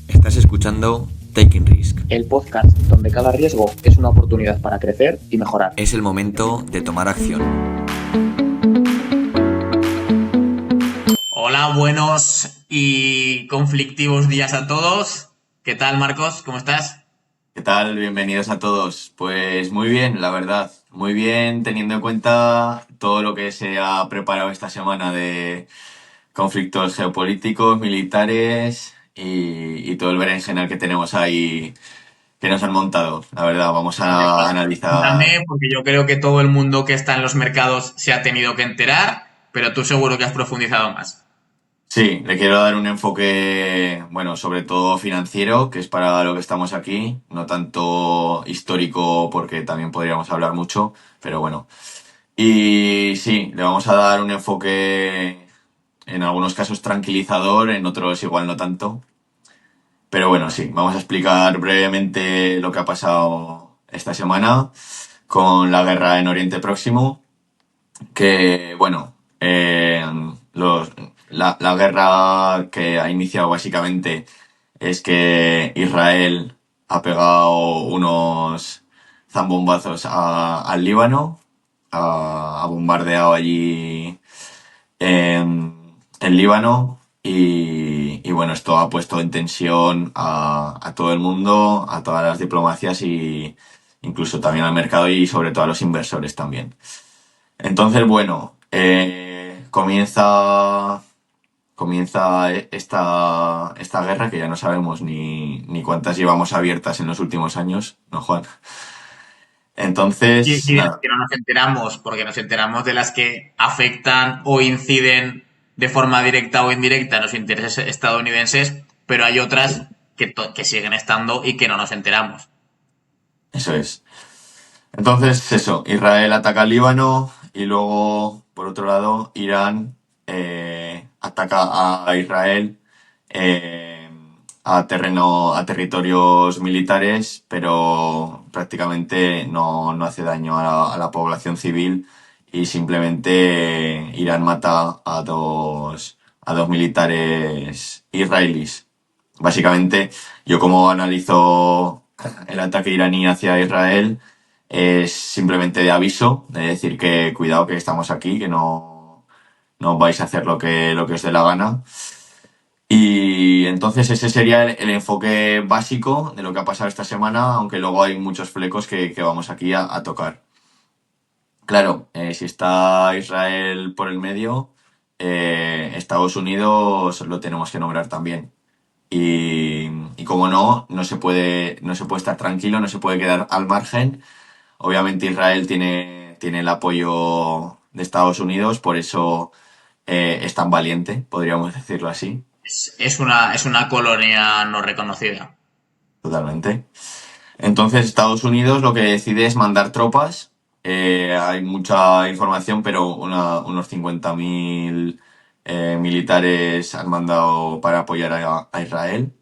Estás escuchando Taking Risk. El podcast donde cada riesgo es una oportunidad para crecer y mejorar. Es el momento de tomar acción. Hola, buenos y conflictivos días a todos. ¿Qué tal, Marcos? ¿Cómo estás? ¿Qué tal? Bienvenidos a todos. Pues muy bien, la verdad. Muy bien, teniendo en cuenta todo lo que se ha preparado esta semana de conflictos geopolíticos, militares y todo el berenjenal que tenemos ahí que nos han montado. La verdad, vamos a analizar. Cuéntame, porque yo creo que todo el mundo que está en los mercados se ha tenido que enterar, pero tú seguro que has profundizado más. Sí, le quiero dar un enfoque, bueno, sobre todo financiero, que es para lo que estamos aquí, no tanto histórico, porque también podríamos hablar mucho, pero bueno. Y sí, le vamos a dar un enfoque en algunos casos tranquilizador, en otros igual no tanto. Pero bueno, sí, vamos a explicar brevemente lo que ha pasado esta semana con la guerra en Oriente Próximo, que bueno, la guerra que ha iniciado básicamente es que Israel ha pegado unos zambombazos al Líbano, ha bombardeado allí en Líbano y bueno, esto ha puesto en tensión a todo el mundo, a todas las diplomacias y incluso también al mercado y sobre todo a los inversores también. Entonces, bueno, comienza esta guerra que ya no sabemos ni cuántas llevamos abiertas en los últimos años, ¿no, Juan? Entonces, Y de las nada, que no nos enteramos, porque nos enteramos de las que afectan o inciden de forma directa o indirecta en los intereses estadounidenses, pero hay otras que siguen estando y que no nos enteramos. eso es. Entonces, eso, Israel ataca al Líbano y luego, por otro lado, Irán ataca a Israel eh, a territorios militares, pero prácticamente no hace daño a la población civil y simplemente Irán mata a dos militares israelíes. Básicamente, yo como analizo el ataque iraní hacia Israel, es simplemente de aviso, de decir que cuidado que estamos aquí, que no vais a hacer lo que os dé la gana. Y entonces ese sería el enfoque básico de lo que ha pasado esta semana, aunque luego hay muchos flecos que vamos aquí a tocar. Claro, si está Israel por el medio, Estados Unidos lo tenemos que nombrar también. Y como no se puede estar tranquilo, no se puede quedar al margen. Obviamente Israel tiene el apoyo de Estados Unidos, por eso es tan valiente, podríamos decirlo así, Es una colonia no reconocida. totalmente. Entonces Estados Unidos lo que decide es mandar tropas. Hay mucha información, pero unos 50.000 militares han mandado para apoyar a Israel.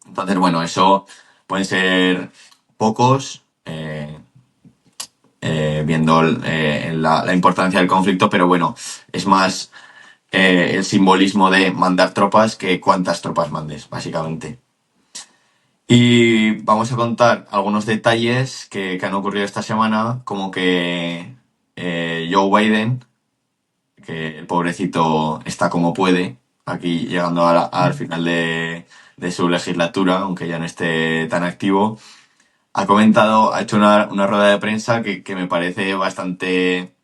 Entonces, bueno, eso pueden ser pocos, viendo la importancia del conflicto, pero bueno, es más el simbolismo de mandar tropas que cuántas tropas mandes, básicamente. Y vamos a contar algunos detalles que han ocurrido esta semana, como que Joe Biden, que el pobrecito está como puede, aquí llegando al final de su legislatura, aunque ya no esté tan activo, ha hecho una rueda de prensa que me parece bastante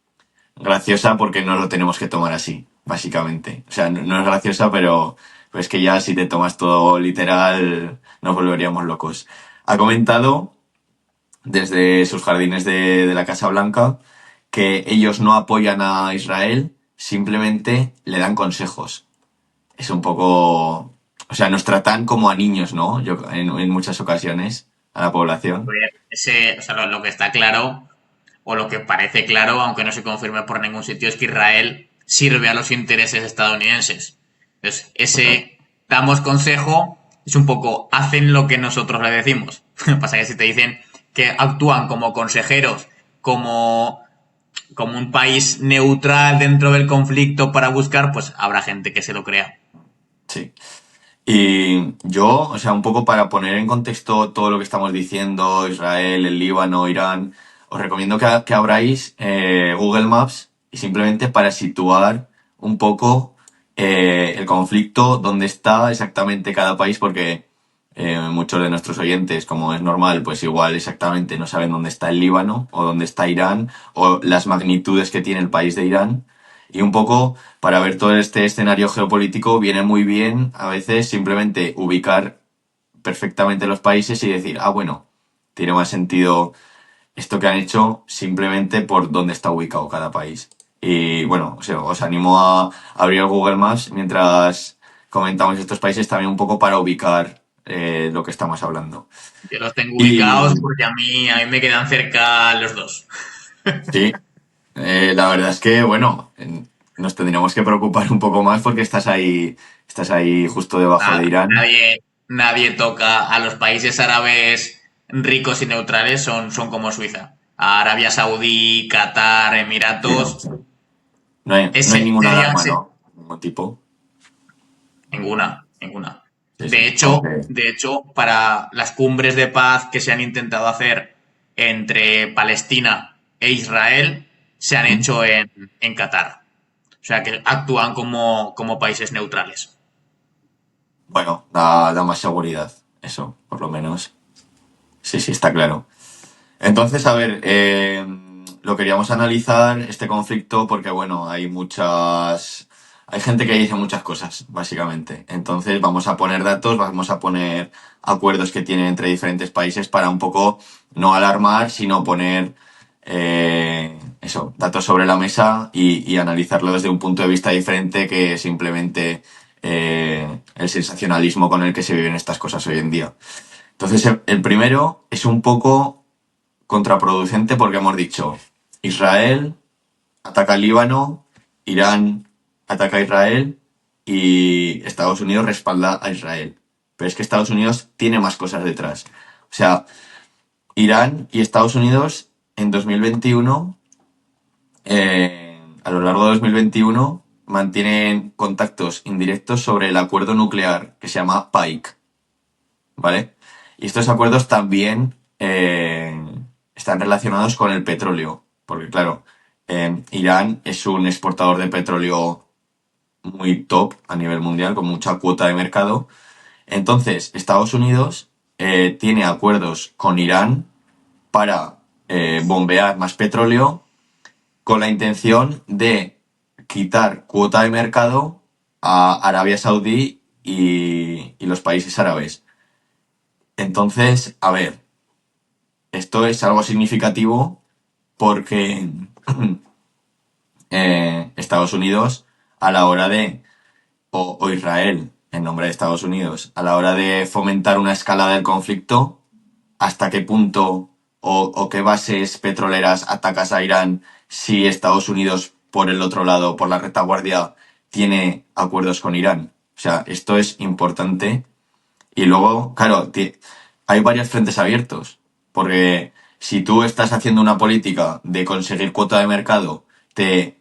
graciosa porque no lo tenemos que tomar así, básicamente. O sea, no es graciosa, pero es que ya si te tomas todo literal nos volveríamos locos. Ha comentado desde sus jardines de la Casa Blanca que ellos no apoyan a Israel, simplemente le dan consejos. Es un poco... O sea, nos tratan como a niños, ¿no? Yo en muchas ocasiones a la población. Lo que está claro, o lo que parece claro, aunque no se confirme por ningún sitio, es que Israel sirve a los intereses estadounidenses. Entonces, ese damos consejo es un poco, hacen lo que nosotros le decimos. Lo que pasa es que si te dicen que actúan como consejeros, como un país neutral dentro del conflicto para buscar, pues habrá gente que se lo crea. Sí. Y yo, o sea, un poco para poner en contexto todo lo que estamos diciendo, Israel, el Líbano, Irán, os recomiendo que abráis Google Maps y simplemente para situar un poco el conflicto, dónde está exactamente cada país, porque muchos de nuestros oyentes, como es normal, pues igual exactamente no saben dónde está el Líbano o dónde está Irán o las magnitudes que tiene el país de Irán. Y un poco para ver todo este escenario geopolítico viene muy bien a veces simplemente ubicar perfectamente los países y decir, ah, bueno, tiene más sentido esto que han hecho simplemente por dónde está ubicado cada país. Y bueno, o sea, os animo a abrir el Google Maps mientras comentamos estos países también un poco para ubicar lo que estamos hablando. Yo los tengo ubicados Y porque a mí me quedan cerca los dos. sí, la verdad es que, bueno, nos tendríamos que preocupar un poco más porque estás ahí justo debajo de Irán. Nadie toca a los países árabes ricos y neutrales, son como Suiza. A Arabia Saudí, Qatar, Sí, no, Emiratos, no hay ninguna serían alarma, ¿no? Ningún tipo. ninguna. Sí, De sí. hecho, Aunque, de hecho, para las cumbres de paz que se han intentado hacer entre Palestina e Israel, se han ¿mm? hecho en Qatar. O sea que actúan como países neutrales. Bueno, da más seguridad. Eso, por lo menos. Sí, sí, está claro. Entonces, a ver, lo queríamos analizar este conflicto porque, bueno, hay gente que dice muchas cosas, básicamente. Entonces, vamos a poner datos, vamos a poner acuerdos que tienen entre diferentes países para un poco no alarmar, sino poner, eso, datos sobre la mesa y analizarlo desde un punto de vista diferente que simplemente el sensacionalismo con el que se viven estas cosas hoy en día. Entonces, el primero es un poco contraproducente porque hemos dicho, Israel ataca al Líbano, Irán ataca a Israel y Estados Unidos respalda a Israel. Pero es que Estados Unidos tiene más cosas detrás. O sea, Irán y Estados Unidos en 2021, a lo largo de 2021, mantienen contactos indirectos sobre el acuerdo nuclear que se llama PAIC, ¿vale? Y estos acuerdos también están relacionados con el petróleo, porque claro, Irán es un exportador de petróleo muy top a nivel mundial, con mucha cuota de mercado. Entonces, Estados Unidos tiene acuerdos con Irán para bombear más petróleo con la intención de quitar cuota de mercado a Arabia Saudí y los países árabes. Entonces, a ver, esto es algo significativo porque Estados Unidos, a la hora de, o Israel, en nombre de Estados Unidos, a la hora de fomentar una escalada del conflicto, ¿hasta qué punto o qué bases petroleras atacas a Irán si Estados Unidos, por el otro lado, por la retaguardia, tiene acuerdos con Irán? O sea, esto es importante y luego, claro, hay varios frentes abiertos, porque si tú estás haciendo una política de conseguir cuota de mercado, te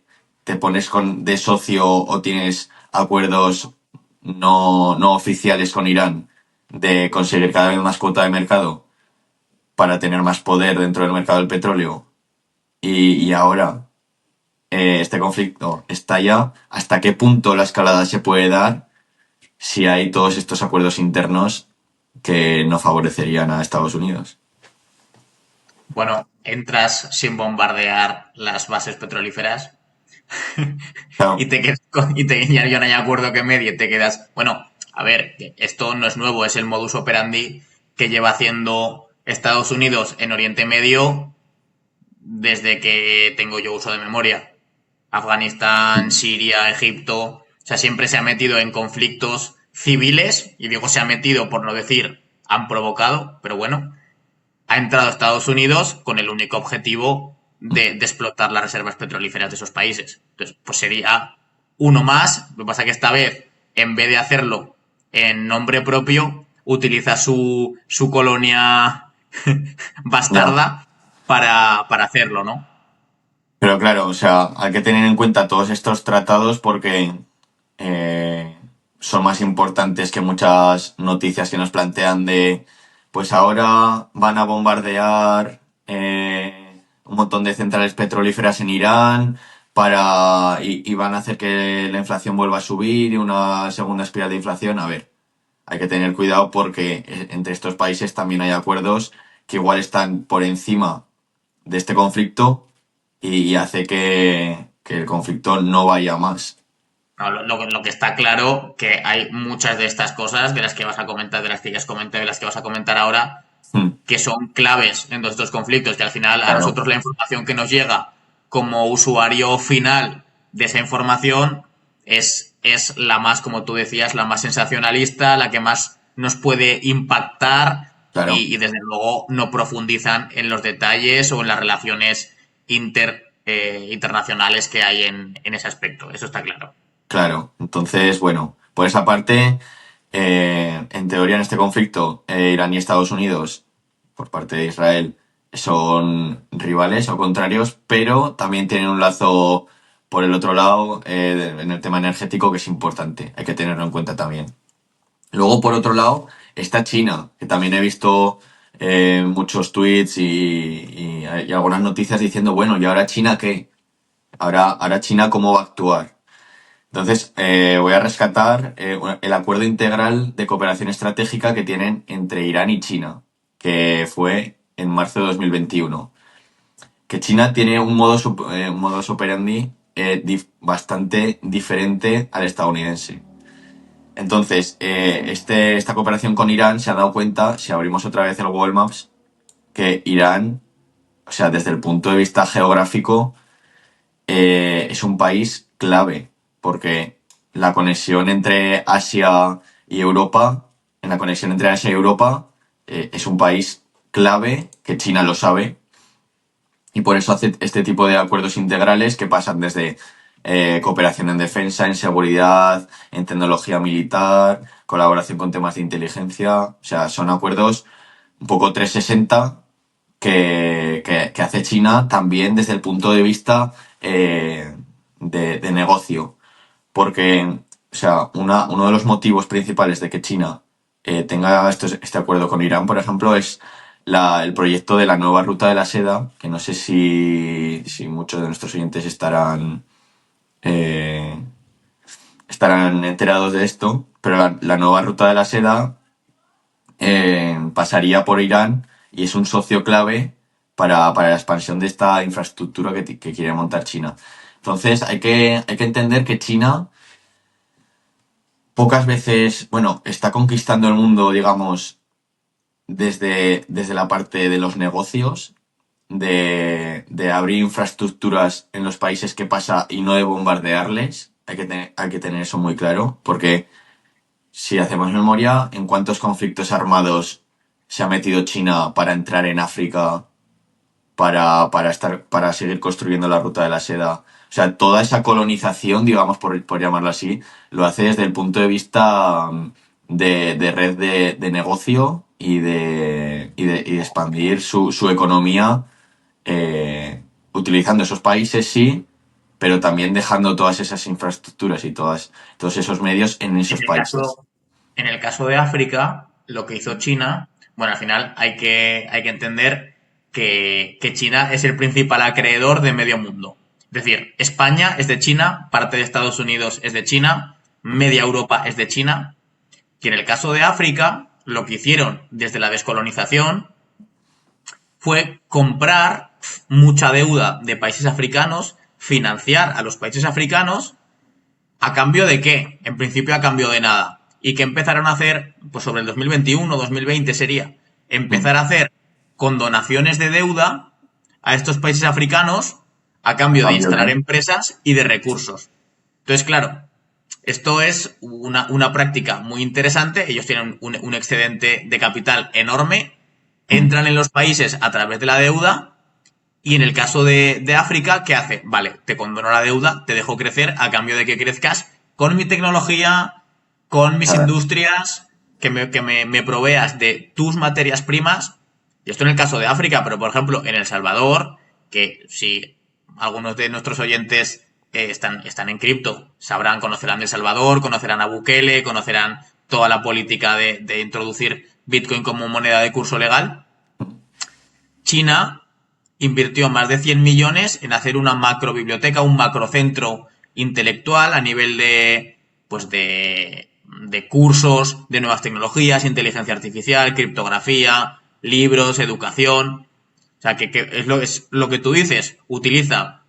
pones de socio o tienes acuerdos no oficiales con Irán de conseguir cada vez más cuota de mercado para tener más poder dentro del mercado del petróleo. Y ahora este conflicto está ya, ¿hasta qué punto la escalada se puede dar si hay todos estos acuerdos internos que no favorecerían a Estados Unidos? Bueno, entras sin bombardear las bases petrolíferas Claro, y te quedas ya no hay acuerdo que medie, te quedas. Bueno, a ver, esto no es nuevo, es el modus operandi que lleva haciendo Estados Unidos en Oriente Medio desde que tengo yo uso de memoria. Afganistán, Siria, Egipto, o sea, siempre se ha metido en conflictos civiles, y digo se ha metido por no decir han provocado, pero bueno, ha entrado Estados Unidos con el único objetivo de explotar las reservas petrolíferas de esos países. Entonces, pues sería uno más. Lo que pasa es que esta vez, en vez de hacerlo en nombre propio, utiliza su colonia ya. bastarda para hacerlo, ¿no? Pero claro, o sea, hay que tener en cuenta todos estos tratados porque, o son más importantes que muchas noticias que nos plantean de, pues ahora van a bombardear un montón de centrales petrolíferas en Irán y van a hacer que la inflación vuelva a subir y una segunda espiral de inflación. A ver, hay que tener cuidado porque entre estos países también hay acuerdos que igual están por encima de este conflicto y hace que el conflicto no vaya más. No, lo que está claro que hay muchas de estas cosas de las que vas a comentar, de las que ya has comentado, de las que vas a comentar ahora, Hmm, que son claves en todos estos conflictos, que al final a claro, nosotros la información que nos llega como usuario final de esa información es la más, como tú decías, la más sensacionalista, la que más nos puede impactar claro, y desde luego no profundizan en los detalles o en las relaciones internacionales que hay en ese aspecto. Eso está claro. claro. Entonces, bueno, por esa parte, en teoría en este conflicto, Irán y Estados Unidos, por parte de Israel, son rivales o contrarios, pero también tienen un lazo por el otro lado en el tema energético que es importante. Hay que tenerlo en cuenta también. Luego, por otro lado, está China, que también he visto muchos tweets y algunas noticias diciendo, bueno, ¿y ahora China qué? Ahora China cómo va a actuar. Entonces, voy a rescatar el acuerdo integral de cooperación estratégica que tienen entre Irán y China, que fue en marzo de 2021. Que China tiene un modus operandi bastante diferente al estadounidense. Entonces, esta cooperación con Irán se ha dado cuenta, si abrimos otra vez el Google Maps, que Irán, o sea, desde el punto de vista geográfico, es un país clave, porque la conexión entre Asia y Europa, en la conexión entre Asia y Europa, es un país clave, que China lo sabe, y por eso hace este tipo de acuerdos integrales que pasan desde cooperación en defensa, en seguridad, en tecnología militar, colaboración con temas de inteligencia. O sea, son acuerdos un poco 360 que hace China también desde el punto de vista de negocio. Porque, o sea, uno de los motivos principales de que China tenga este acuerdo con Irán, por ejemplo, es el proyecto de la nueva ruta de la seda, que no sé si muchos de nuestros oyentes eh, estarán enterados de esto, pero la nueva ruta de la seda pasaría por Irán y es un socio clave para la expansión de esta infraestructura que quiere montar China. Entonces hay que entender que China pocas veces, bueno, está conquistando el mundo, digamos, desde la parte de los negocios, de abrir infraestructuras en los países que pasa y no de bombardearles. Hay que tener eso muy claro, porque si hacemos memoria, ¿en cuántos conflictos armados se ha metido China para entrar en África, para seguir construyendo la ruta de la seda? O sea, toda esa colonización, digamos, por llamarlo así, lo hace desde el punto de vista de red de negocio y de expandir su economía utilizando esos países, sí, pero también dejando todas esas infraestructuras y todos esos medios en En esos el países. caso, en el caso de África, lo que hizo China, bueno, al final hay que entender que China es el principal acreedor de medio mundo. Es decir, España es de China, parte de Estados Unidos es de China, media Europa es de China. Y en el caso de África, lo que hicieron desde la descolonización fue comprar mucha deuda de países africanos, financiar a los países africanos. ¿A cambio de qué? En principio a cambio de nada. ¿Y qué empezaron a hacer? Pues sobre el 2021, 2020 sería. Mm, Empezar a hacer condonaciones de deuda a estos países africanos a cambio de cambio instalar de... empresas y de recursos. Entonces, claro, esto es una práctica muy interesante. Ellos tienen un excedente de capital enorme, Mm, entran en los países a través de la deuda y en el caso de África, ¿qué hace? Vale, te condono la deuda, te dejo crecer a cambio de que crezcas con mi tecnología, con mis claro, industrias, que me proveas de tus materias primas. Y esto en el caso de África, pero por ejemplo en El Salvador, que si algunos de nuestros oyentes están en cripto. Conocerán El Salvador, conocerán a Bukele, conocerán toda la política de introducir Bitcoin como moneda de curso legal. China invirtió más de 100 millones en hacer una macrobiblioteca, un macrocentro intelectual a nivel de cursos, de nuevas tecnologías, inteligencia artificial, criptografía, libros, educación. O sea, que es lo que tú dices, utiliza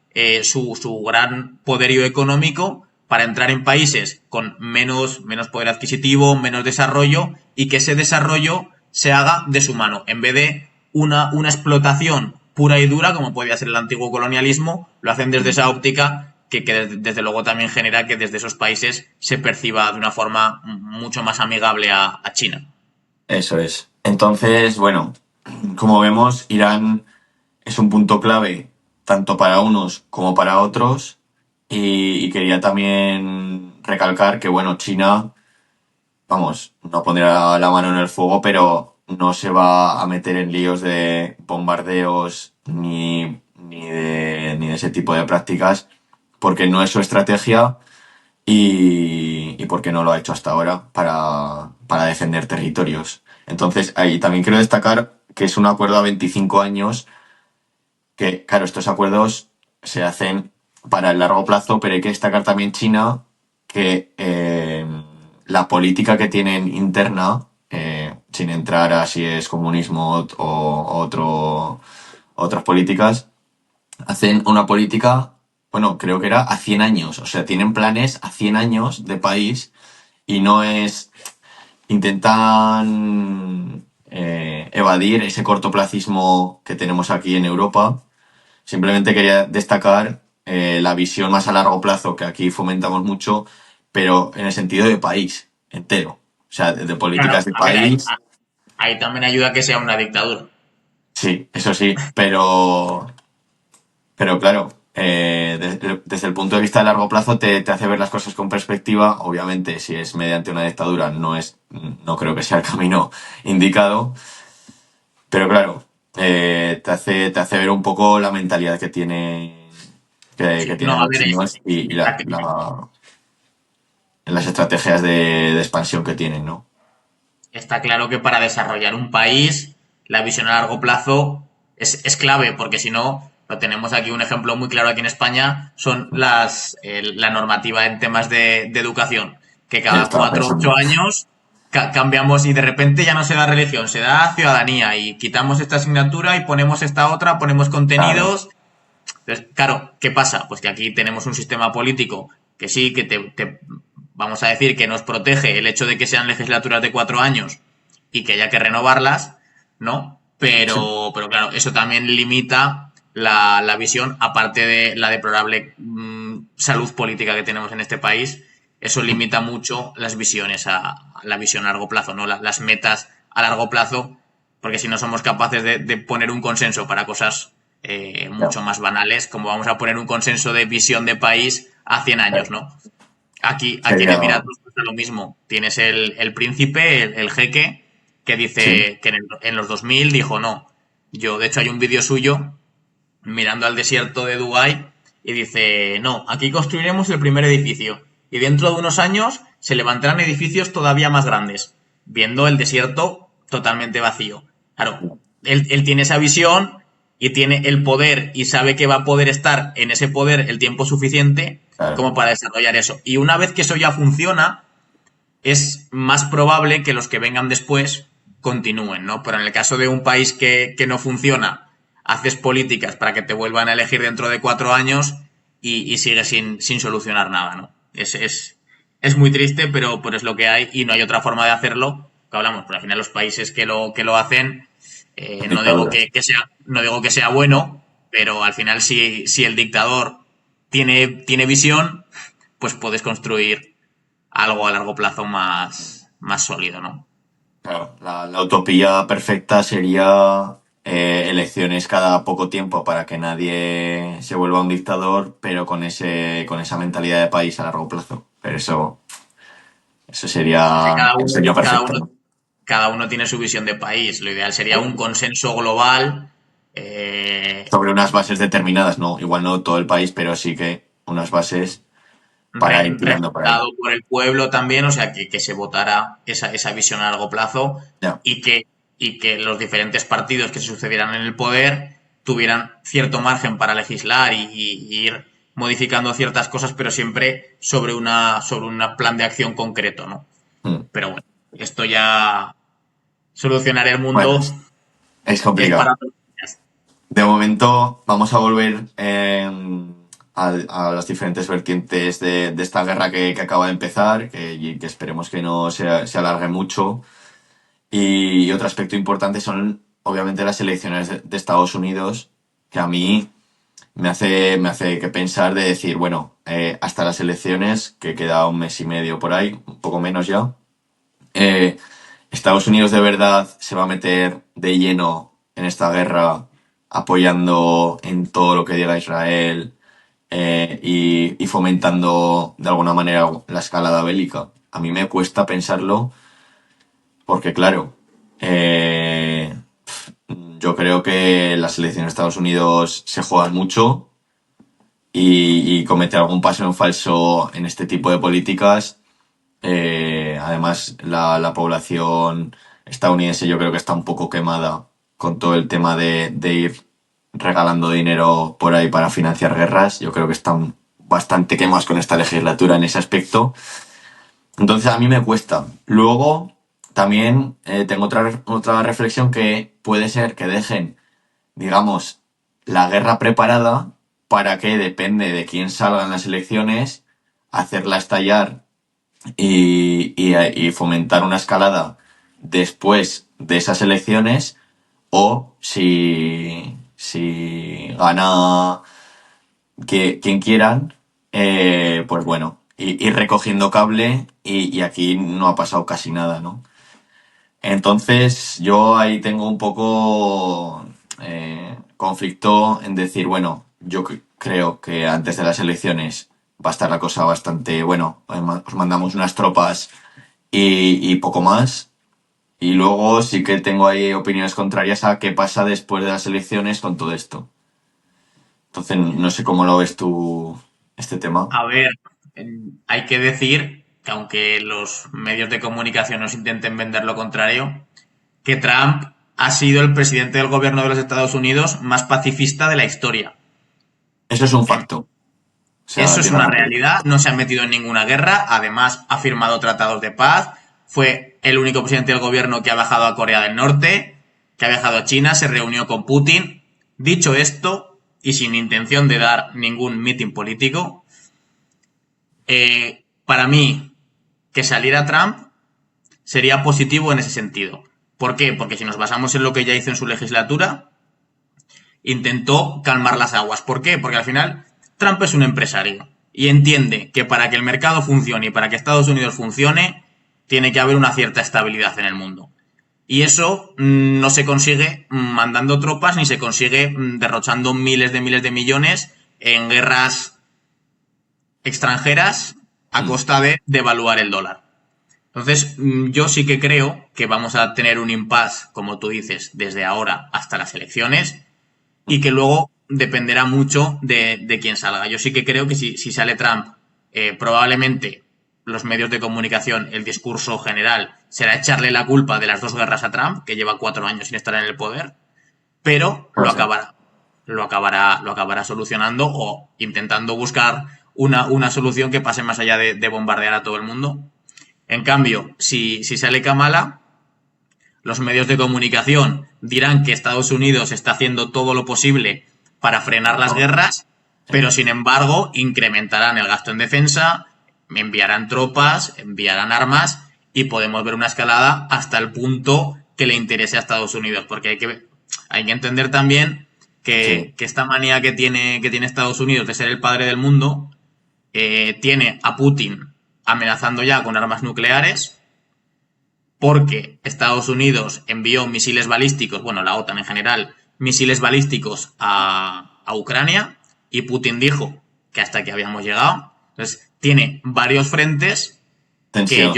su gran poderío económico para entrar en países con menos poder adquisitivo, menos desarrollo, y que ese desarrollo se haga de su mano, en vez de una explotación pura y dura, como podía ser el antiguo colonialismo, lo hacen desde esa óptica que desde luego también genera que desde esos países se perciba de una forma mucho más amigable a China. Eso es. Entonces, bueno, como vemos, Irán es un punto clave tanto para unos como para otros, y quería también recalcar que, bueno, China, vamos, no pondrá la mano en el fuego, pero no se va a meter en líos de bombardeos ni de ese tipo de prácticas, porque no es su estrategia y porque no lo ha hecho hasta ahora para defender territorios. Entonces, ahí también quiero destacar que es un acuerdo a 25 años, que, claro, estos acuerdos se hacen para el largo plazo, pero hay que destacar también China, que la política que tienen interna, sin entrar a si es comunismo o otras políticas, hacen una política, bueno, creo que era a 100 años, o sea, tienen planes a 100 años de país, y no es, intentan evadir ese cortoplacismo que tenemos aquí en Europa. Simplemente quería destacar la visión más a largo plazo, que aquí fomentamos mucho, pero en el sentido de país entero, o sea, de políticas Claro, de a ver, país. ahí también ayuda a que sea una dictadura. Sí, eso sí, pero claro, desde el punto de vista de largo plazo te hace ver las cosas con perspectiva. Obviamente, si es mediante una dictadura, no creo que sea el camino indicado, pero claro, te hace ver un poco la mentalidad que que Sí, no, tienen a los ver, chinos, y las estrategias de expansión que tienen, ¿no? está claro que para desarrollar un país, la visión a largo plazo es clave, porque si no, lo tenemos aquí un ejemplo muy claro aquí en España, son la normativa en temas de educación, que cada Estaba 4 o 8 años cambiamos y de repente ya no se da religión, se da ciudadanía y quitamos esta asignatura y ponemos esta otra, ponemos claro, contenidos. Entonces, claro, ¿qué pasa? Pues que aquí tenemos un sistema político que sí, que vamos a decir que nos protege el hecho de que sean legislaturas de 4 años y que haya que renovarlas, ¿no? sí, Pero claro, eso también limita la visión, aparte de la deplorable salud política que tenemos en este país, eso limita mucho las visiones a la visión a largo plazo, ¿no? Las metas a largo plazo, porque si no somos capaces de poner un consenso para cosas mucho claro, más banales, como vamos a poner un consenso de visión de país a 100 años, ¿no? Aquí en sería, Emiratos pasa lo mismo. Tienes el príncipe, el jeque, que sí, dice que en los 2000 dijo no. De hecho, hay un vídeo suyo mirando al desierto de Dubái y dice, no, aquí construiremos el primer edificio y dentro de unos años se levantarán edificios todavía más grandes, viendo el desierto totalmente vacío. Claro, él tiene esa visión y tiene el poder y sabe que va a poder estar en ese poder el tiempo suficiente claro, como para desarrollar eso. Y una vez que eso ya funciona, es más probable que los que vengan después continúen, ¿no? Pero en el caso de un país que no funciona, haces políticas para que te vuelvan a elegir dentro de 4 años y sigues sin solucionar nada, ¿no? Es muy triste, pero es lo que hay y no hay otra forma de hacerlo. Que hablamos, pero al final los países que lo hacen, no digo dictaduras. no digo que sea bueno, pero al final si el dictador tiene visión, pues puedes construir algo a largo plazo más sólido, ¿no? Claro, la utopía perfecta sería elecciones cada poco tiempo para que nadie se vuelva un dictador, pero con esa mentalidad de país a largo plazo. Pero eso Sí, sí, sería el sueño perfecto, ¿no? cada uno tiene su visión de país. Lo ideal sería un consenso global. Sobre unas bases determinadas, no, igual no todo el país, pero sí que unas bases para ir tirando por ahí. Respaldado por el pueblo también, o sea, que se votara esa visión a largo plazo Ya. y que los diferentes partidos que se sucedieran en el poder tuvieran cierto margen para legislar y ir modificando ciertas cosas, pero siempre sobre un plan de acción concreto, ¿no? Pero bueno, esto ya solucionar el mundo Bueno, es es complicado. para... De momento vamos a volver a las diferentes vertientes de esta guerra que acaba de empezar, y que esperemos que no se alargue mucho. Y otro aspecto importante son obviamente las elecciones de Estados Unidos, que a mí me hace que pensar de decir, bueno, hasta las elecciones, que queda un mes y medio por ahí, un poco menos ya, Estados Unidos de verdad se va a meter de lleno en esta guerra, apoyando en todo lo que diga Israel, y fomentando de alguna manera la escalada bélica. A mí me cuesta pensarlo porque, claro, yo creo que las elecciones de Estados Unidos se juegan mucho, y cometer algún paso en falso en este tipo de políticas. Además, la población estadounidense yo creo que está un poco quemada con todo el tema de ir regalando dinero por ahí para financiar guerras. Yo creo que están bastante quemados con esta legislatura en ese aspecto. Entonces a mí me cuesta. Luego también tengo otra reflexión, que puede ser que dejen, digamos, la guerra preparada para que, depende de quién salga en las elecciones, hacerla estallar y fomentar una escalada después de esas elecciones, o si gana quien quieran, pues bueno, ir recogiendo cable, y aquí no ha pasado casi nada, ¿no? Entonces yo ahí tengo un poco conflicto en decir, bueno, yo creo que antes de las elecciones va a estar la cosa bastante, bueno, os mandamos unas tropas y poco más. Y luego sí que tengo ahí opiniones contrarias a qué pasa después de las elecciones con todo esto. Entonces no sé cómo lo ves tú, este tema. A ver, hay que decir que aunque los medios de comunicación nos intenten vender lo contrario, que Trump ha sido el presidente del gobierno de los Estados Unidos más pacifista de la historia. Eso es un facto. O sea, Eso es tiene una razón. realidad, no se ha metido en ninguna guerra, además ha firmado tratados de paz, fue el único presidente del gobierno que ha viajado a Corea del Norte, que ha viajado a China, se reunió con Putin. Dicho esto, y sin intención de dar ningún mitin político, para mí, que saliera Trump sería positivo en ese sentido. ¿Por qué? Porque si nos basamos en lo que ya hizo en su legislatura, intentó calmar las aguas. ¿Por qué? Porque al final Trump es un empresario y entiende que para que el mercado funcione y para que Estados Unidos funcione, tiene que haber una cierta estabilidad en el mundo. Y eso no se consigue mandando tropas ni se consigue derrochando miles de millones en guerras extranjeras a costa de devaluar el dólar. Entonces, yo sí que creo que vamos a tener un impasse, como tú dices, desde ahora hasta las elecciones, y que luego dependerá mucho de quién salga. Yo sí que creo que si sale Trump, probablemente los medios de comunicación, el discurso general, será echarle la culpa de las dos guerras a Trump, que lleva 4 años sin estar en el poder, pero lo acabará solucionando, o intentando buscar una solución que pase más allá de bombardear a todo el mundo. En cambio, si sale Kamala, los medios de comunicación dirán que Estados Unidos está haciendo todo lo posible para frenar las guerras, pero sin embargo incrementarán el gasto en defensa, enviarán tropas, enviarán armas, y podemos ver una escalada hasta el punto que le interese a Estados Unidos, porque hay que entender también que esta manía que tiene Estados Unidos de ser el padre del mundo, tiene a Putin amenazando ya con armas nucleares, porque Estados Unidos envió misiles balísticos, bueno, la OTAN en general, misiles balísticos a Ucrania, y Putin dijo que hasta aquí habíamos llegado. Entonces, tiene varios frentes Tensión.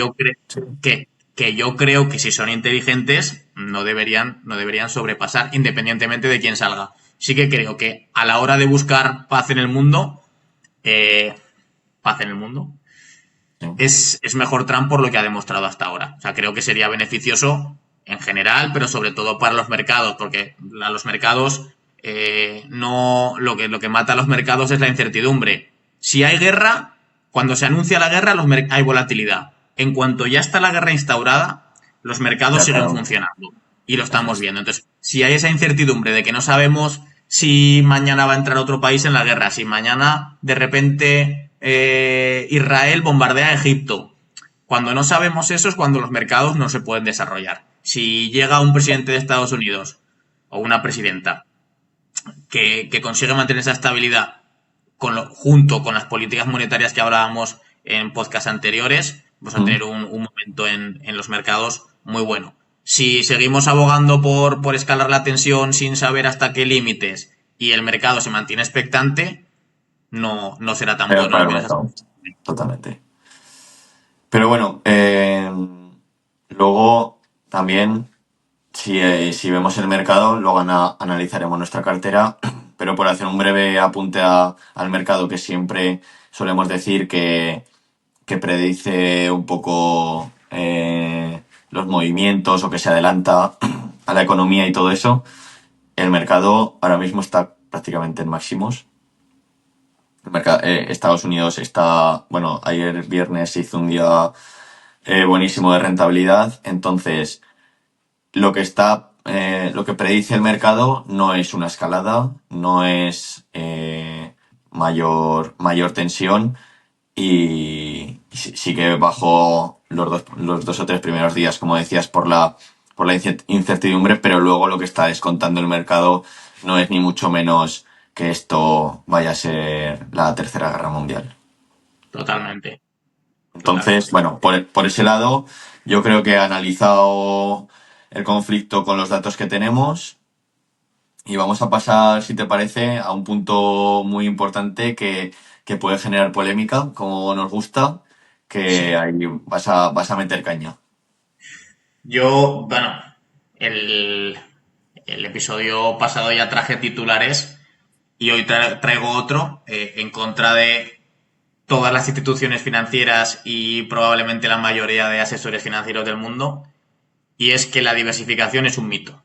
que yo creo que si son inteligentes no deberían sobrepasar, independientemente de quién salga. Sí que creo que a la hora de buscar paz en el mundo, paz en el mundo, Sí. es mejor Trump por lo que ha demostrado hasta ahora. O sea, creo que sería beneficioso en general, pero sobre todo para los mercados, porque a los mercados no lo que mata a los mercados es la incertidumbre. Si hay guerra, cuando se anuncia la guerra hay volatilidad. En cuanto ya está la guerra instaurada, los mercados Ya, siguen claro. funcionando y lo Eso estamos es. viendo. Entonces, si hay esa incertidumbre de que no sabemos si mañana va a entrar otro país en la guerra, si mañana de repente Israel bombardea a Egipto, cuando no sabemos eso es cuando los mercados no se pueden desarrollar. Si llega un presidente de Estados Unidos o una presidenta que consigue mantener esa estabilidad junto con las políticas monetarias que hablábamos en podcasts anteriores, vamos a tener un momento en los mercados muy bueno. Si seguimos abogando por escalar la tensión sin saber hasta qué límites y el mercado se mantiene expectante, no será tan Pero bueno para al el menos hasta... mercado. Totalmente. Pero bueno, luego también, si vemos el mercado, luego analizaremos nuestra cartera, pero por hacer un breve apunte al mercado, que siempre solemos decir que predice un poco los movimientos o que se adelanta a la economía y todo eso, el mercado ahora mismo está prácticamente en máximos. Estados Unidos está, bueno, ayer viernes se hizo un día buenísimo de rentabilidad, entonces lo que predice el mercado no es una escalada, no es mayor tensión, y sigue bajo los dos o tres primeros días, como decías, por la incertidumbre, pero luego lo que está descontando el mercado no es ni mucho menos que esto vaya a ser la Tercera Guerra Mundial. Totalmente. Entonces, bueno, por ese lado, yo creo que he analizado el conflicto con los datos que tenemos y vamos a pasar, si te parece, a un punto muy importante que puede generar polémica, como nos gusta, que Sí. ahí vas a meter caña. Yo, bueno, el episodio pasado ya traje titulares y hoy traigo otro en contra de todas las instituciones financieras y probablemente la mayoría de asesores financieros del mundo, y es que la diversificación es un mito.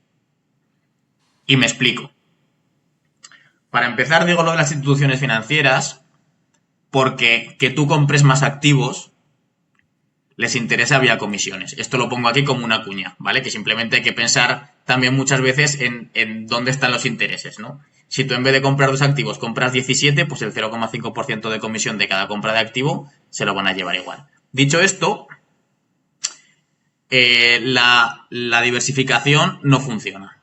Y me explico. Para empezar, digo lo de las instituciones financieras porque que tú compres más activos les interesa vía comisiones. Esto lo pongo aquí como una cuña, ¿vale? Que simplemente hay que pensar también muchas veces en dónde están los intereses, ¿no? Si tú en vez de comprar 2 activos compras 17, pues el 0,5% de comisión de cada compra de activo se lo van a llevar igual. Dicho esto, la diversificación no funciona.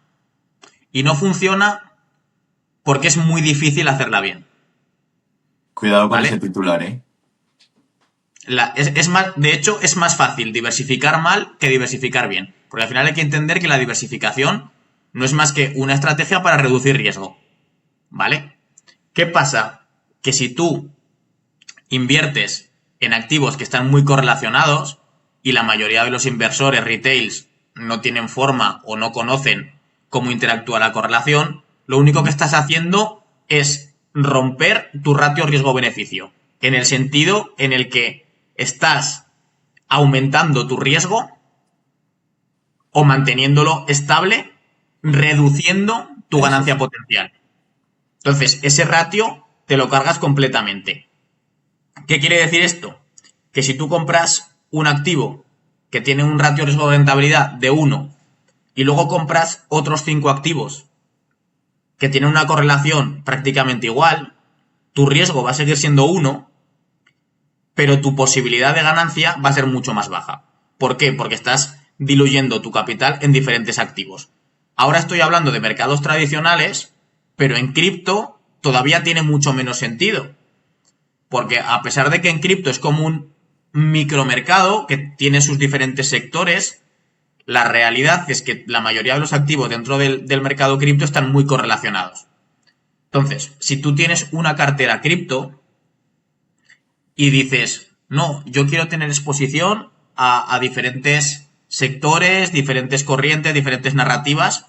Y no funciona porque es muy difícil hacerla bien, Cuidado con ese ¿vale? titular, ¿eh? De hecho, es más fácil diversificar mal que diversificar bien. Porque al final hay que entender que la diversificación no es más que una estrategia para reducir riesgo, ¿vale? ¿Qué pasa? Que si tú inviertes en activos que están muy correlacionados y la mayoría de los inversores retails no tienen forma o no conocen cómo interactúa la correlación, lo único que estás haciendo es romper tu ratio riesgo-beneficio, en el sentido en el que estás aumentando tu riesgo o manteniéndolo estable, reduciendo tu ganancia potencial. Entonces, ese ratio te lo cargas completamente. ¿Qué quiere decir esto? Que si tú compras un activo que tiene un ratio riesgo-rentabilidad de 1 y luego compras otros 5 activos que tienen una correlación prácticamente igual, tu riesgo va a seguir siendo 1, pero tu posibilidad de ganancia va a ser mucho más baja. ¿Por qué? Porque estás diluyendo tu capital en diferentes activos. Ahora estoy hablando de mercados tradicionales, pero en cripto todavía tiene mucho menos sentido. Porque a pesar de que en cripto es como un micromercado que tiene sus diferentes sectores, la realidad es que la mayoría de los activos dentro del mercado cripto están muy correlacionados. Entonces, si tú tienes una cartera cripto y dices, no, yo quiero tener exposición a diferentes sectores, diferentes corrientes, diferentes narrativas,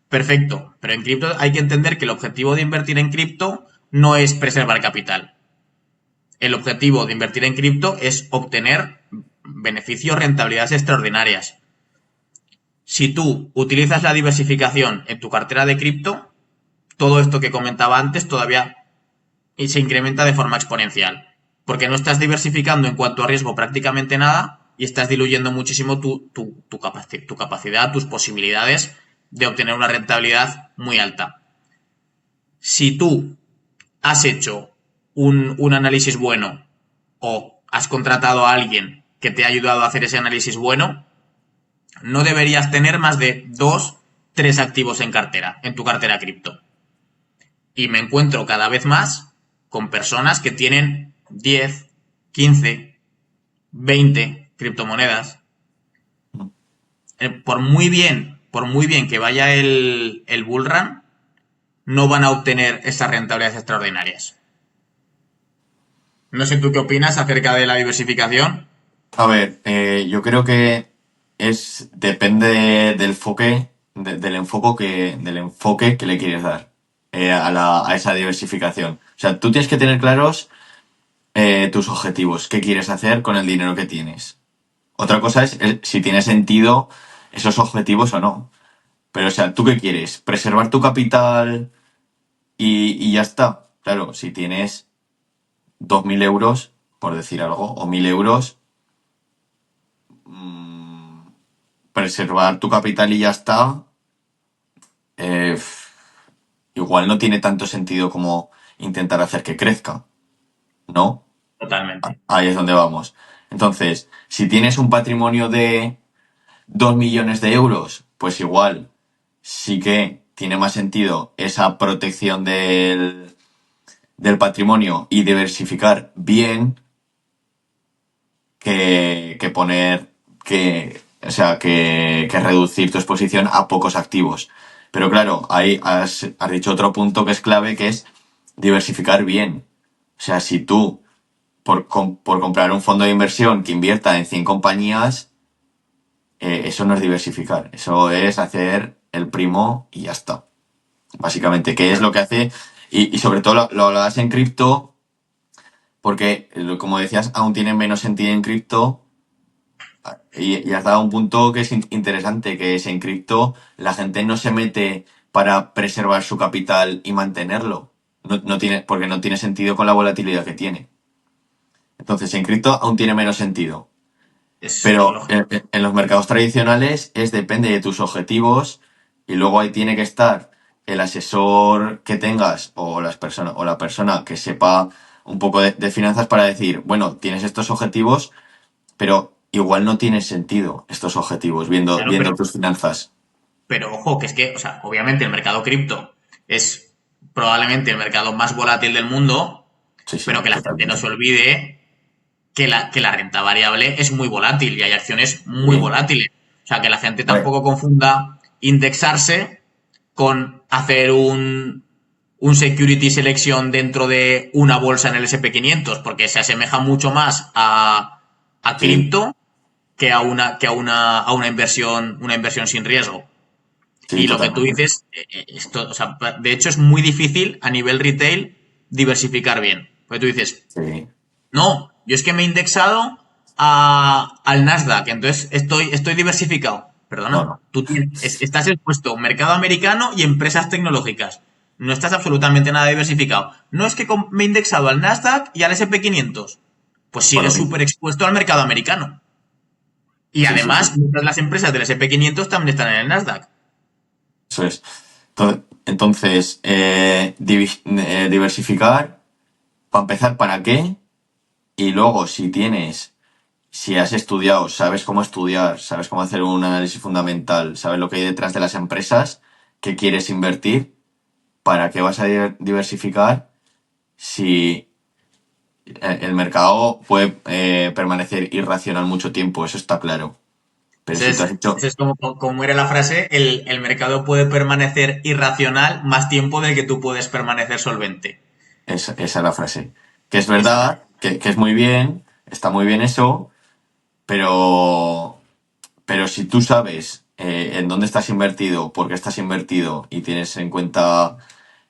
perfecto. Pero en cripto hay que entender que el objetivo de invertir en cripto no es preservar capital. el objetivo de invertir en cripto es obtener beneficios, rentabilidades extraordinarias. Si tú utilizas la diversificación en tu cartera de cripto, todo esto que comentaba antes todavía se incrementa de forma exponencial. Porque no estás diversificando en cuanto a riesgo prácticamente nada y estás diluyendo muchísimo tu capacidad, tus posibilidades de obtener una rentabilidad muy alta. Si tú has hecho un análisis bueno o has contratado a alguien que te ha ayudado a hacer ese análisis bueno, no deberías tener más de 2, 3 activos en tu cartera cripto. Y me encuentro cada vez más con personas que tienen 10, 15, 20 criptomonedas. Por muy bien que vaya el bull run, no van a obtener esas rentabilidades extraordinarias. No sé tú qué opinas acerca de la diversificación. A ver, yo creo que depende del enfoque, del enfoque que le quieres dar a esa diversificación. O sea, tú tienes que tener claros tus objetivos, qué quieres hacer con el dinero que tienes. Otra cosa es si tiene sentido esos objetivos o no. Pero, o sea, ¿tú qué quieres? ¿Preservar tu capital y ya está? Claro, si tienes 2.000 euros, por decir algo, o 1.000 euros, preservar tu capital y ya está, igual no tiene tanto sentido como intentar hacer que crezca, ¿no? Totalmente. Ahí es donde vamos. Entonces, si tienes un patrimonio de 2 millones de euros, pues igual sí que tiene más sentido esa protección del patrimonio y diversificar bien que poner o sea, que reducir tu exposición a pocos activos. Pero claro, ahí has dicho otro punto que es clave, que es diversificar bien. O sea, si tú, por comprar un fondo de inversión que invierta en 100 compañías, eso no es diversificar. Eso es hacer el primo y ya está. Básicamente, ¿qué es lo que hace? Y sobre todo lo hablabas en cripto, porque, como decías, aún tiene menos sentido en cripto. Y has dado un punto que es interesante, que es en cripto la gente no se mete para preservar su capital y mantenerlo. Porque no tiene sentido con la volatilidad que tiene. Entonces, en cripto aún tiene menos sentido. Pero en los mercados tradicionales depende de tus objetivos y luego ahí tiene que estar el asesor que tengas o la persona que sepa un poco de finanzas para decir, bueno, tienes estos objetivos, pero igual no tiene sentido estos objetivos viendo tus finanzas. Pero ojo, que es que, o sea, obviamente el mercado cripto es probablemente el mercado más volátil del mundo, Sí, pero que la gente no se olvide que la renta variable es muy volátil y hay acciones muy volátiles. O sea, que la gente tampoco confunda indexarse con hacer un security selection dentro de una bolsa en el S&P 500, porque se asemeja mucho más a cripto que a una inversión sin riesgo. Sí, y lo que tú dices, o sea, de hecho es muy difícil a nivel retail diversificar bien. Porque tú dices, no, yo es que me he indexado al Nasdaq, entonces estoy diversificado. Perdona, No. tú estás expuesto a mercado americano y empresas tecnológicas. No estás absolutamente nada diversificado. No es que me he indexado al Nasdaq y al S&P 500. Pues sigues súper expuesto al mercado americano. Y además, muchas de las empresas del S&P 500 también están en el Nasdaq. Eso es. Entonces, diversificar, para empezar, ¿para qué? Y luego, si has estudiado, sabes cómo estudiar, sabes cómo hacer un análisis fundamental, sabes lo que hay detrás de las empresas, qué quieres invertir, ¿para qué vas a diversificar si el mercado puede permanecer irracional mucho tiempo? Eso está claro. Pero si tú has hecho... Es como era la frase, el mercado puede permanecer irracional más tiempo del que tú puedes permanecer solvente. Esa es la frase. Que es verdad, que es muy bien, está muy bien eso, pero si tú sabes en dónde estás invertido, por qué estás invertido y tienes en cuenta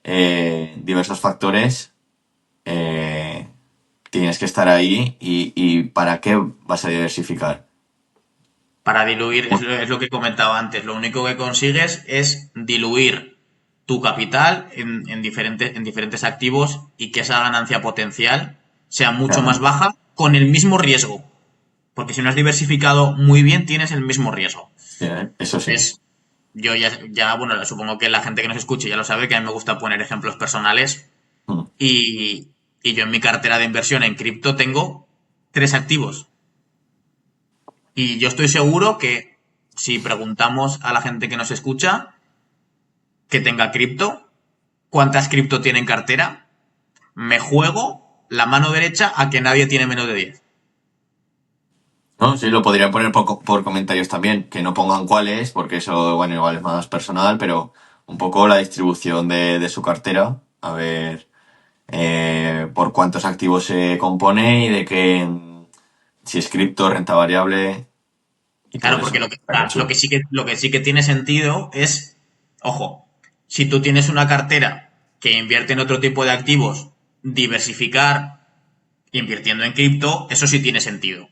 diversos factores, tienes que estar ahí y ¿para qué vas a diversificar? Para diluir, es lo que comentaba antes, lo único que consigues es diluir tu capital en diferentes activos y que esa ganancia potencial sea mucho más Claro. baja con el mismo riesgo. Porque si no has diversificado muy bien, tienes el mismo riesgo. Eso sí. Entonces, yo bueno, supongo que la gente que nos escuche ya lo sabe, que a mí me gusta poner ejemplos personales. Mm. Y yo en mi cartera de inversión en cripto tengo 3 activos. Y yo estoy seguro que si preguntamos a la gente que nos escucha que tenga cripto, ¿cuántas cripto tiene en cartera? Me juego la mano derecha a que nadie tiene menos de 10. No, sí, lo podría poner por comentarios también, que no pongan cuáles, porque eso, bueno, igual es más personal, pero un poco la distribución de su cartera, a ver por cuántos activos se compone y de qué, si es cripto, renta variable y todo Claro, eso. porque Estaría chulo. lo que sí que tiene sentido es, ojo, si tú tienes una cartera que invierte en otro tipo de activos, diversificar invirtiendo en cripto, eso sí tiene sentido.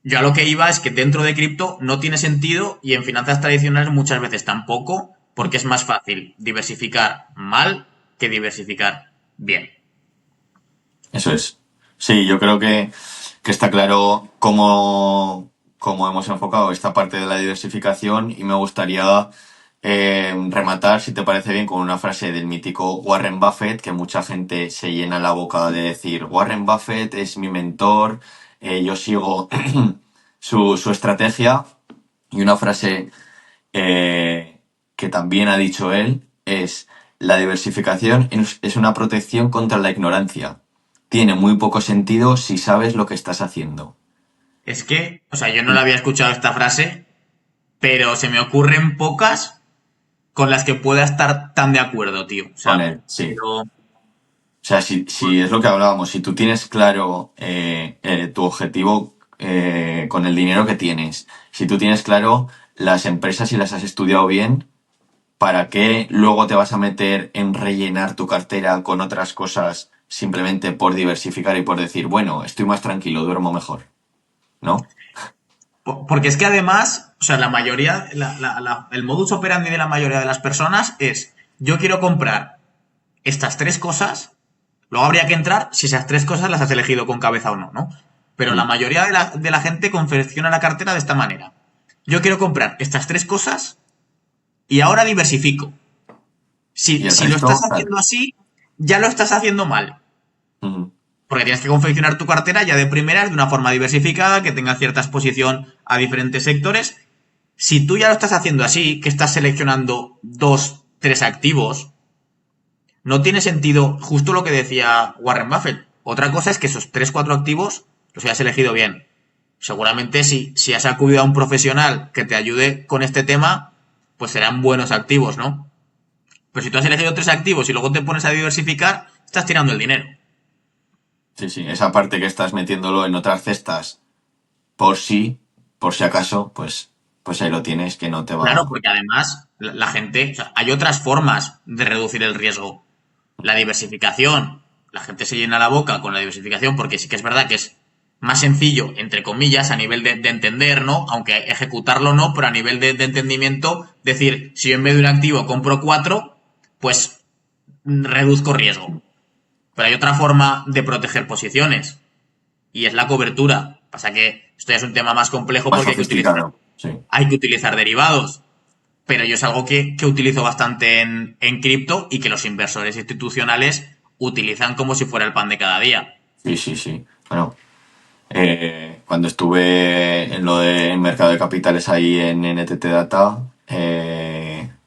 Yo a lo que iba es que dentro de cripto no tiene sentido y en finanzas tradicionales muchas veces tampoco, porque es más fácil diversificar mal que diversificar bien. Eso es. Sí, yo creo que está claro cómo hemos enfocado esta parte de la diversificación y me gustaría rematar, si te parece bien, con una frase del mítico Warren Buffett, que mucha gente se llena la boca de decir, Warren Buffett es mi mentor, yo sigo su estrategia y una frase que también ha dicho él es la diversificación es una protección contra la ignorancia. Tiene muy poco sentido si sabes lo que estás haciendo. Es que, o sea, yo no la había escuchado esta frase, pero se me ocurren pocas con las que pueda estar tan de acuerdo, tío. O Con sea, él, sí. pero O sea, si es lo que hablábamos, si tú tienes claro tu objetivo con el dinero que tienes, si tú tienes claro las empresas y las has estudiado bien, ¿para qué luego te vas a meter en rellenar tu cartera con otras cosas simplemente por diversificar y por decir, bueno, estoy más tranquilo, duermo mejor? ¿No? porque es que además, o sea, la mayoría, el modus operandi de la mayoría de las personas es, yo quiero comprar estas 3 cosas, luego habría que entrar si esas 3 cosas las has elegido con cabeza o no, ¿no? Pero la Mm. mayoría de la gente confecciona la cartera de esta manera. Yo quiero comprar estas 3 cosas y ahora diversifico. Y el Si lo estás resto, tal. haciendo así, ya lo estás haciendo mal. Mm. Porque tienes que confeccionar tu cartera ya de primeras de una forma diversificada, que tenga cierta exposición a diferentes sectores. Si tú ya lo estás haciendo así, que estás seleccionando 2, 3 activos, no tiene sentido justo lo que decía Warren Buffett. Otra cosa es que esos 3, 4 activos los hayas elegido bien. Seguramente si has acudido a un profesional que te ayude con este tema, pues serán buenos activos, ¿no? Pero si tú has elegido 3 activos y luego te pones a diversificar, estás tirando el dinero. Sí, sí, esa parte que estás metiéndolo en otras cestas por si acaso, pues ahí lo tienes, que no te Claro, va. porque además la gente, o sea, hay otras formas de reducir el riesgo. La diversificación, la gente se llena la boca con la diversificación porque sí que es verdad que es más sencillo, entre comillas, a nivel de entender, ¿no? Aunque ejecutarlo no, pero a nivel de entendimiento, decir, si yo en vez de un activo compro 4, pues reduzco riesgo. Pero hay otra forma de proteger posiciones y es la cobertura. Pasa que esto ya es un tema más complejo Más porque sofisticado, sí. hay que utilizar derivados. Pero yo es algo que utilizo bastante en cripto y que los inversores institucionales utilizan como si fuera el pan de cada día. Sí, sí, sí. Bueno, cuando estuve en lo del mercado de capitales ahí en NTT Data,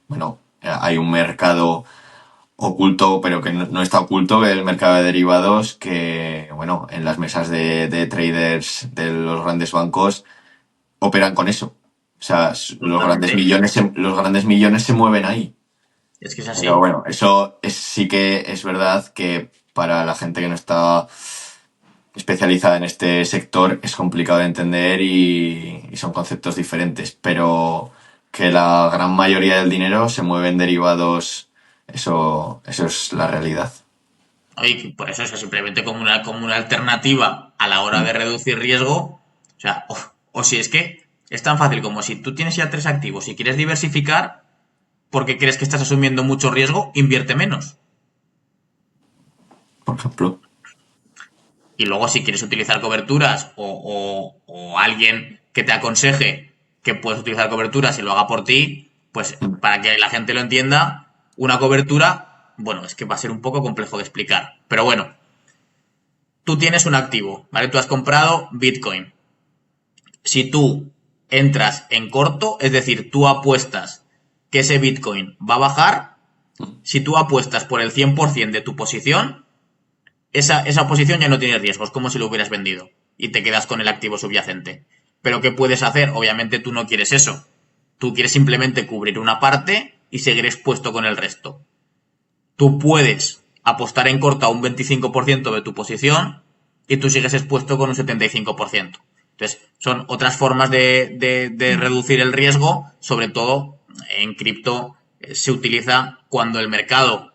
bueno, hay un mercado oculto, pero que no está oculto, el mercado de derivados, que, bueno, en las mesas de traders de los grandes bancos operan con eso. O sea, Totalmente. los grandes millones se mueven ahí. Es que es Pero así. bueno, eso sí que es verdad que para la gente que no está especializada en este sector es complicado de entender y son conceptos diferentes, pero que la gran mayoría del dinero se mueve en derivados, eso es la realidad. Y por eso, o sea, simplemente como una alternativa a la hora de reducir riesgo. O sea, o si es que es tan fácil como si tú tienes ya tres activos y quieres diversificar porque crees que estás asumiendo mucho riesgo, invierte menos. por ejemplo. Y luego si quieres utilizar coberturas o alguien que te aconseje que puedes utilizar coberturas y lo haga por ti, pues para que la gente lo entienda, una cobertura, bueno, es que va a ser un poco complejo de explicar. Pero bueno, tú tienes un activo, ¿vale? Tú has comprado Bitcoin. Si tú entras en corto, es decir, tú apuestas que ese Bitcoin va a bajar, si tú apuestas por el 100% de tu posición, esa posición ya no tiene riesgos, como si lo hubieras vendido y te quedas con el activo subyacente. Pero ¿qué puedes hacer? Obviamente tú no quieres eso. Tú quieres simplemente cubrir una parte y seguir expuesto con el resto. Tú puedes apostar en corto a un 25% de tu posición y tú sigues expuesto con un 75%. Entonces, son otras formas de reducir el riesgo, sobre todo en cripto se utiliza cuando el mercado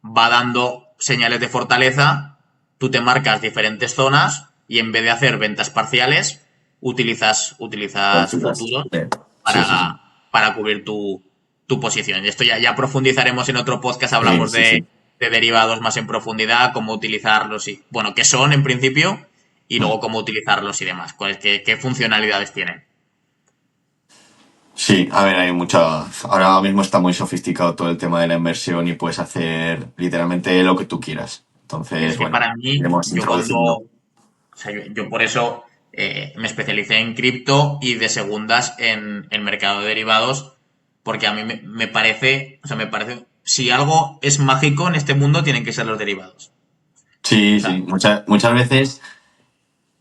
va dando señales de fortaleza, tú te marcas diferentes zonas y en vez de hacer ventas parciales, utilizas futuros Sí, sí, sí. para cubrir tu posición. Y esto ya profundizaremos en otro podcast, Sí, hablamos sí, sí. de derivados más en profundidad, cómo utilizarlos y, bueno, qué son en principio y luego cómo utilizarlos y demás, qué funcionalidades tienen. Sí, a ver, hay mucha. Ahora mismo está muy sofisticado todo el tema de la inversión y puedes hacer literalmente lo que tú quieras. Es Entonces, que bueno, para mí, iremos yo cuando, introduciendo. o sea, yo por eso me especialicé en cripto y de segundas en mercado de derivados, porque a mí me parece, o sea, me parece, si algo es mágico en este mundo, tienen que ser los derivados. Sí, O sea, sí. Muchas veces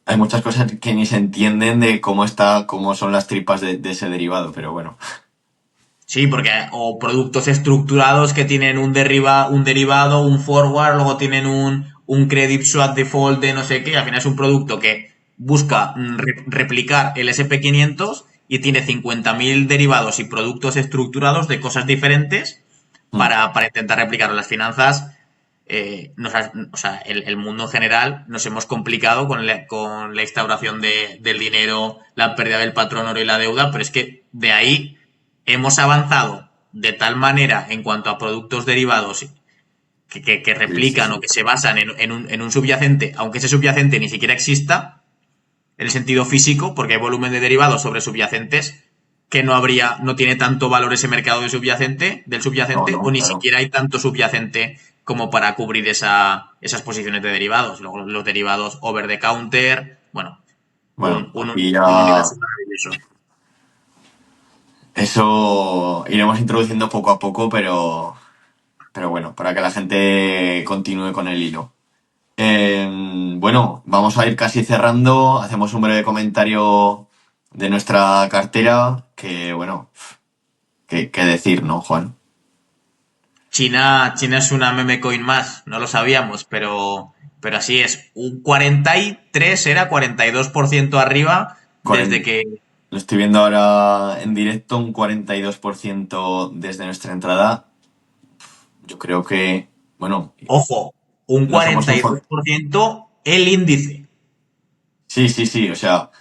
hay muchas cosas que ni se entienden de cómo son las tripas de ese derivado, pero bueno. sí, porque o productos estructurados que tienen un derivado, un forward, luego tienen un credit swap default de no sé qué, al final es un producto que busca replicar el SP500 y tiene 50.000 derivados y productos estructurados de cosas diferentes Mm, para intentar replicarlo. Las finanzas, o sea, el mundo en general nos hemos complicado con la instauración del dinero, la pérdida del patrón oro y la deuda, pero es que de ahí hemos avanzado de tal manera en cuanto a productos derivados que sí, sí, replican o sí. que se basan en un subyacente, aunque ese subyacente ni siquiera exista, en el sentido físico, porque hay volumen de derivados sobre subyacentes que no tiene tanto valor ese mercado del No, subyacente, o no, ni claro. siquiera hay tanto subyacente como para cubrir esas posiciones de derivados. Luego los derivados over the counter, bueno, Bueno, aquí un ya universo maravilloso. eso iremos introduciendo poco a poco, pero bueno, para que la gente continúe con el hilo. Bueno, vamos a ir casi cerrando. Hacemos un breve comentario de nuestra cartera, que bueno, qué decir, ¿no, Juan? China es una meme coin más, no lo sabíamos, pero así es. Un 43 era 42% arriba desde Cuaren- que, Lo estoy viendo ahora en directo, un 42% desde nuestra entrada. Yo creo que, bueno, ojo, un no somos un... 42% el índice. Sí, sí, sí, o sea,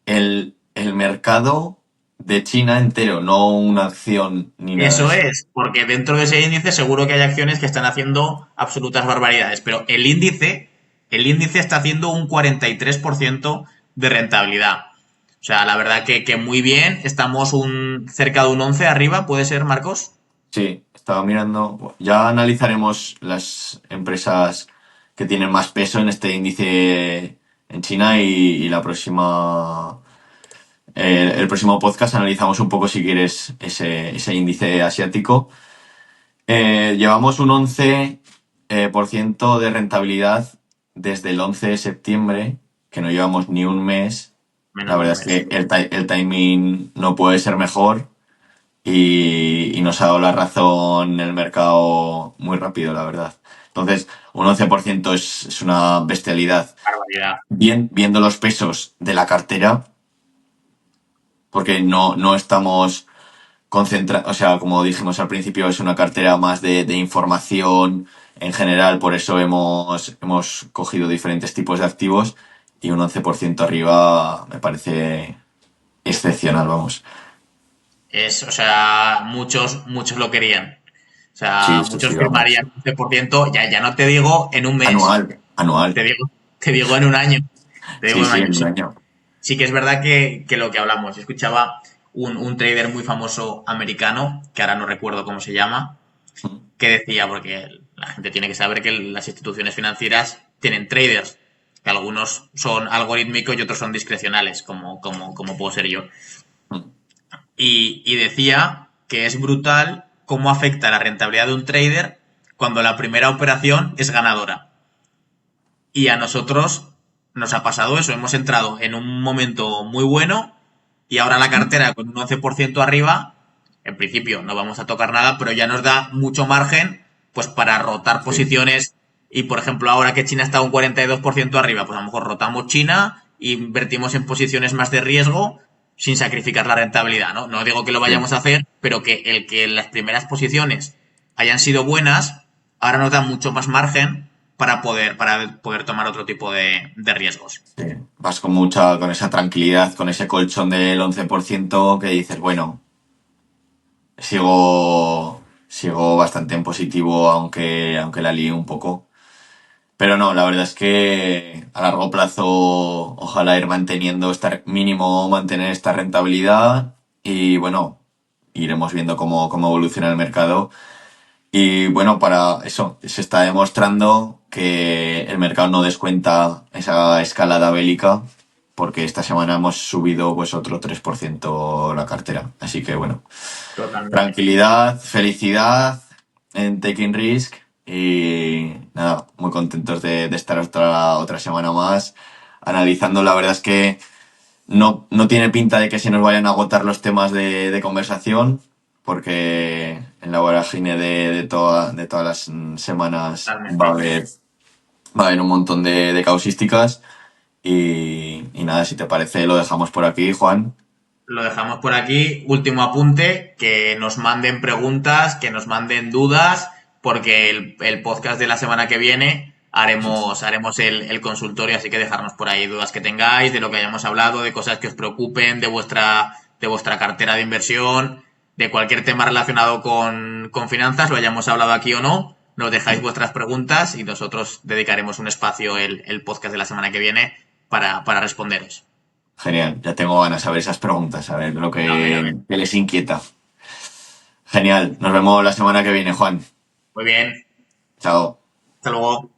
el mercado de China entero, no una acción ni nada de Eso eso. es, porque dentro de ese índice seguro que hay acciones que están haciendo absolutas barbaridades, pero el índice está haciendo un 43% de rentabilidad. O sea, la verdad que muy bien, estamos cerca de un 11 arriba, ¿puede ser, Marcos? Sí, estaba mirando. Ya analizaremos las empresas que tienen más peso en este índice en China y la próxima, el próximo podcast analizamos un poco, si quieres, ese índice asiático. Llevamos un 11% de rentabilidad desde el 11 de septiembre, que no llevamos ni un mes. La Menos de verdad un es mes. que el timing no puede ser mejor y nos ha dado la razón el mercado muy rápido, la verdad. Entonces, un 11% es una bestialidad. Barbaridad. Viendo los pesos de la cartera, porque no estamos o sea, como dijimos al principio, es una cartera más de información en general, por eso hemos cogido diferentes tipos de activos y un 11% arriba me parece excepcional, vamos. O sea, muchos lo querían. O sea, Sí, sí, muchos sí, vamos. firmarían 11%, ya no te digo en un mes, Anual. te digo en un año. Te digo Sí, en un sí, año. en un Sí, año. sí que es verdad que lo que hablamos. Escuchaba un trader muy famoso americano, que ahora no recuerdo cómo se llama, que decía, porque la gente tiene que saber que las instituciones financieras tienen traders, que algunos son algorítmicos y otros son discrecionales, como puedo ser yo. Y decía que es brutal cómo afecta la rentabilidad de un trader cuando la primera operación es ganadora. Y a nosotros nos ha pasado eso. Hemos entrado en un momento muy bueno y ahora la cartera con un 11% arriba, en principio no vamos a tocar nada, pero ya nos da mucho margen pues para rotar Sí. posiciones. Y por ejemplo, ahora que China está un 42% arriba, pues a lo mejor rotamos China e invertimos en posiciones más de riesgo sin sacrificar la rentabilidad, ¿no? No digo que lo Sí. vayamos a hacer, pero que las primeras posiciones hayan sido buenas, ahora nos da mucho más margen para poder tomar otro tipo de riesgos. Sí, vas con esa tranquilidad, con ese colchón del 11% que dices, bueno, sigo bastante en positivo, aunque la lié un poco. Pero no, la verdad es que a largo plazo, ojalá ir manteniendo mínimo mantener esta rentabilidad y bueno, iremos viendo cómo evoluciona el mercado. Y bueno, para eso se está demostrando que el mercado no descuenta esa escalada bélica, porque esta semana hemos subido pues otro 3% la cartera. Así que bueno, Totalmente. tranquilidad, felicidad en Taking Risk y nada, muy contentos de estar otra semana más analizando. La verdad es que no tiene pinta de que se nos vayan a agotar los temas de conversación, porque en la vorágine de todas las semanas Totalmente. va a haber un montón de causísticas. Y nada, si te parece, lo dejamos por aquí, Juan. Lo dejamos por aquí. Último apunte, que nos manden preguntas, que nos manden dudas, porque el podcast de la semana que viene haremos el consultorio, así que dejarnos por ahí dudas que tengáis, de lo que hayamos hablado, de cosas que os preocupen, de vuestra cartera de inversión, de cualquier tema relacionado con finanzas, lo hayamos hablado aquí o no. Nos dejáis vuestras preguntas y nosotros dedicaremos un espacio el podcast de la semana que viene para responderos. Genial, ya tengo ganas de ver esas preguntas, a ver lo A ver, a ver. que les inquieta. Genial, nos vemos la semana que viene, Juan. Muy bien. Chao. Hasta luego.